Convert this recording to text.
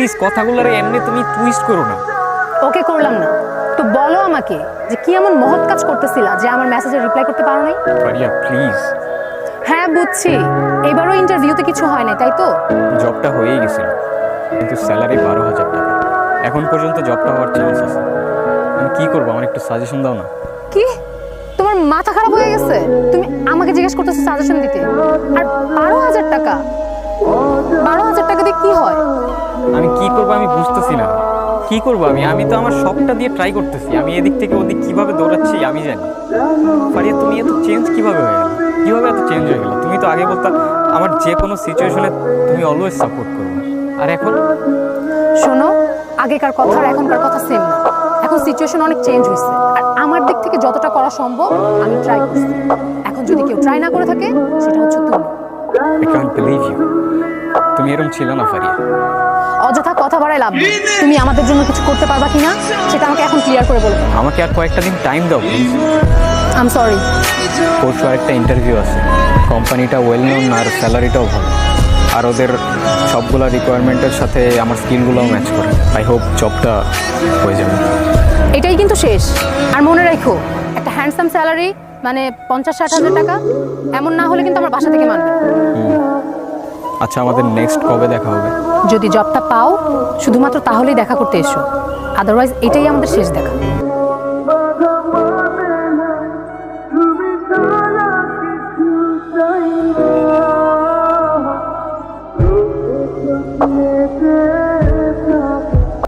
Please কথাগুলোর এমনি তুমি টুইস্ট করো না। ওকে করলাম না, তো বলো আমাকে যে কি এমন মহৎ কাজ করতেছিলা যে আমার মেসেজে রিপ্লাই করতে পারো নাই? ফারিয়া প্লিজ। হ্যাঁ বুঝছি, এবারও ইন্টারভিউতে কিছু হয় নাই তাই তো? জবটা হয়েই গেছিল, কিন্তু স্যালারি 12,000 টাকা। এখন পর্যন্ত জবটা হওয়ার চান্স আছে। আমি কি করবো, আমার একটু সাজেশন দাও না। কি, তোমার মাথা খারাপ হয়ে গেছে? তুমি আমাকে জিজ্ঞেস করতেছো সাজেশন দিতে? আর 12,000 টাকা, 12,000 টাকা দিয়ে কি হয়? আমি কি করবো আমি বুঝতেছি না। কি করবো আমি তো আমার সবটা দিয়ে ট্রাই করতেছি। আমি এদিক থেকে ওদিক কিভাবে দৌড়াচ্ছি আমি জানি। ফারিয়া তুমি এত চেঞ্জ কিভাবে হয়ে গেল? কিভাবে এত চেঞ্জ হয়ে গেল? তুমি তো আগে বলতাম আমার যে কোনো সিচুয়েশনে তুমি অলওয়েজ সাপোর্ট করবে, আর এখন? শোনো, আগেকার কথা আর এখনকার কথা সেম না। এখন সিচুয়েশন অনেক চেঞ্জ হয়েছে, আর আমার দিক থেকে যতটা করা সম্ভব আমি ট্রাই করছি। এখন যদি কেউ ট্রাই না করে থাকে সেটা হচ্ছে তুমি। I can't believe you. তুমি এরকম ছিল না ফারিয়া। অযথা কথা বাড়ায় লাভ নেই। তুমি আমাদের জন্য কিছু করতে পারবা কিনা সেটা আমাকে এখন ক্লিয়ার করে বলো। আমাকে আর কয়েকটা দিন টাইম দাও প্লিজ। I am sorry. পরশু আরেকটা ইন্টারভিউ আছে। কোম্পানিটা ওয়েল নোন আর স্যালারিটাও ভালো, আর ওদের সবগুলো রিকোয়ারমেন্টের সাথে আমার স্কিলগুলোও ম্যাচ করে। আই হোপ জবটা হয়ে যাবে। এটাই কিন্তু শেষ। আর মনে রাখো, একটা হ্যান্ডসাম স্যালারি মানে 50-60 হাজার টাকা, এমন না হলে কিন্তু আমার বাসা থেকে মানবে। আচ্ছা, আমাদের নেক্সট কবে দেখা হবে? যদি জবটা পাও শুধুমাত্র তাহলেই দেখা করতে এসো, আদারওয়াইজ এটাই আমাদের শেষ দেখা।